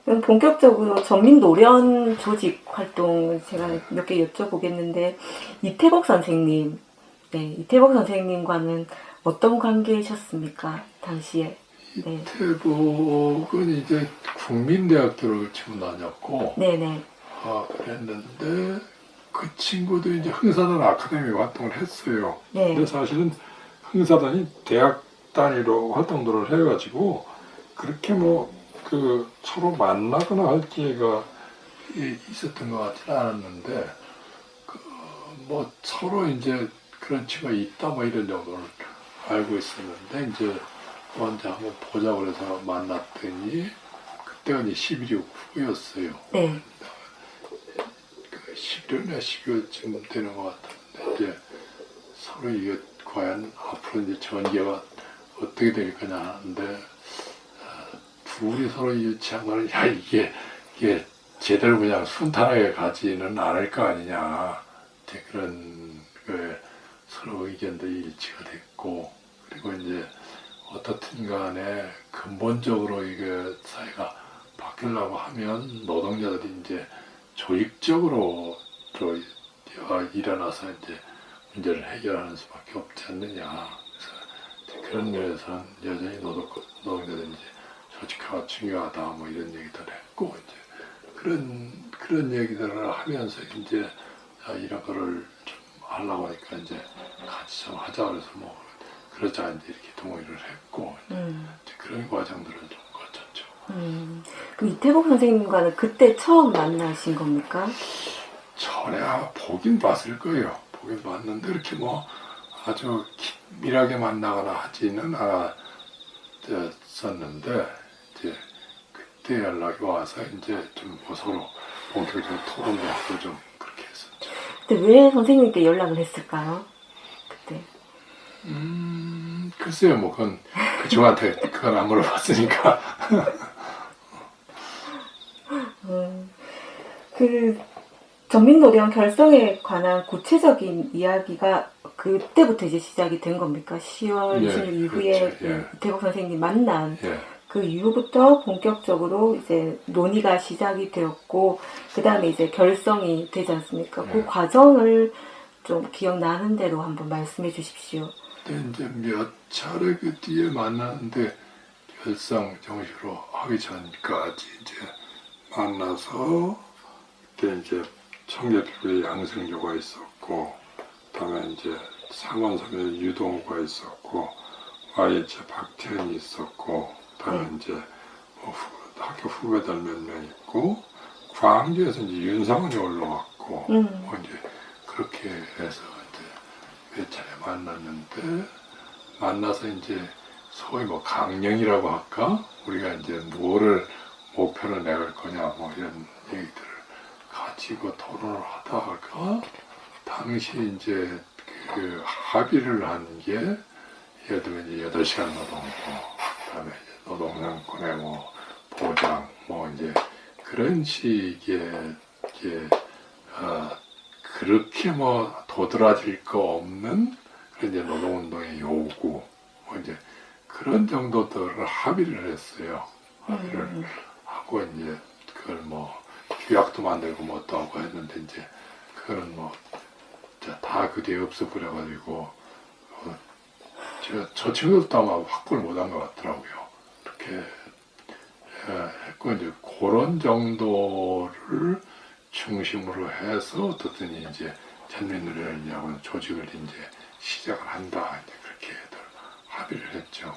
그럼 본격적으로 전민 노련 조직 활동을 제가 몇 개 여쭤보겠는데, 이태복 선생님, 네, 이태복 선생님과는 어떤 관계이셨습니까? 당시에. 네. 이태복은 이제 국민대학교를 지금 다녔고, 네네. 그랬는데, 그 친구도 이제 흥사단 아카데미 활동을 했어요. 네. 근데 사실은 흥사단이 대학 단위로 활동들을 해가지고, 그렇게 서로 만나거나 할 기회가 있었던 것 같지는 않았는데, 서로 이제 그런 친구가 있다 이런 정도를 알고 있었는데, 이제 언제 한번 보자고 해서 만났더니, 그때가 이제 11.25 후였어요. 네. 11월이나 12월쯤 되는 것 같은데, 이제 서로 이게 과연 앞으로 이제 전개가 어떻게 될 거냐 하는데, 둘이 서로 유치한 거는, 이게 제대로 그냥 순탄하게 가지는 않을 거 아니냐. 이제 그런 거에 서로 의견도 일치가 됐고, 그리고 이제 어떻든 간에 근본적으로 이게 사회가 바뀌려고 하면 노동자들이 이제 조직적으로 또 일어나서 이제 문제를 해결하는 수밖에 없지 않느냐. 그래서 그런 면에서는 여전히 노동자들이 이제 조직화가 중요하다 이런 얘기들을 했고, 이제 그런 얘기들을 하면서 이제 이런 거를 좀 하려고 하니까 이제 같이 좀 하자 그래서 그러자 이제 이렇게 동의를 했고, 이제 그런 과정들을 좀 거쳤죠. 그럼 이태복 선생님과는 그때 처음 만나신 겁니까? 전에 아마 보긴 봤을 거예요. 보긴 봤는데 이렇게 아주 긴밀하게 만나거나 하지는 않았었는데, 이제 그때 연락이 와서 이제 좀 서로 본격적으로 토론도 하고 좀 그렇게 했었죠. 그때 왜 선생님께 연락을 했을까요? 그때. 글쎄요, 그건 그 저한테 그건 안 물어봤으니까. 그 전민노련 결성에 관한 구체적인 이야기가 그때부터 이제 시작이 된 겁니까? 10월 예, 20일 이후에 그렇죠. 그 예. 이태복 선생님 만난 예. 그 이후부터 본격적으로 이제 논의가 시작이 되었고, 그 다음에 이제 결성이 되지 않습니까? 그 예. 과정을 좀 기억나는 대로 한번 말씀해 주십시오. 근데 이제 몇 차례 그 뒤에 만났는데 결성 정식으로 하기 전까지 이제 만나서 그때 이제 청계필의 양승조가 있었고, 그다음에 이제 상원섬에 유동호가 있었고, YH 박태현이 있었고, 그다음에 이제 학교 후배들 몇 명 있고, 광주에서 이제 윤상원이 올라왔고, 이제 그렇게 해서 이제 몇 차례 만났는데, 만나서 이제 소위 강령이라고 할까? 우리가 이제 뭐를 목표로 내갈 거냐 이런 얘기들을 가지고 토론을 하다가, 당시 이제 그 합의를 한 게, 예를 들면 이제 8시간 노동고, 그다음에 이제 노동상권의 보장, 이제 그런 식의 그렇게 도드라질 거 없는 그런 이제 노동운동의 요구, 이제 그런 정도들을 합의를 했어요. 합의를 하고 이제 그걸 규약도 만들고 또 하고 했는데, 이제 그거는 다 그 뒤에 없어버려가지고, 저 친구들도 아마 확보를 못한 것 같더라고요. 그렇게 했고, 이제 그런 정도를 중심으로 해서 어떻든 이제 전민노련이라고 조직을 이제 시작을 한다, 이제 그렇게 합의를 했죠.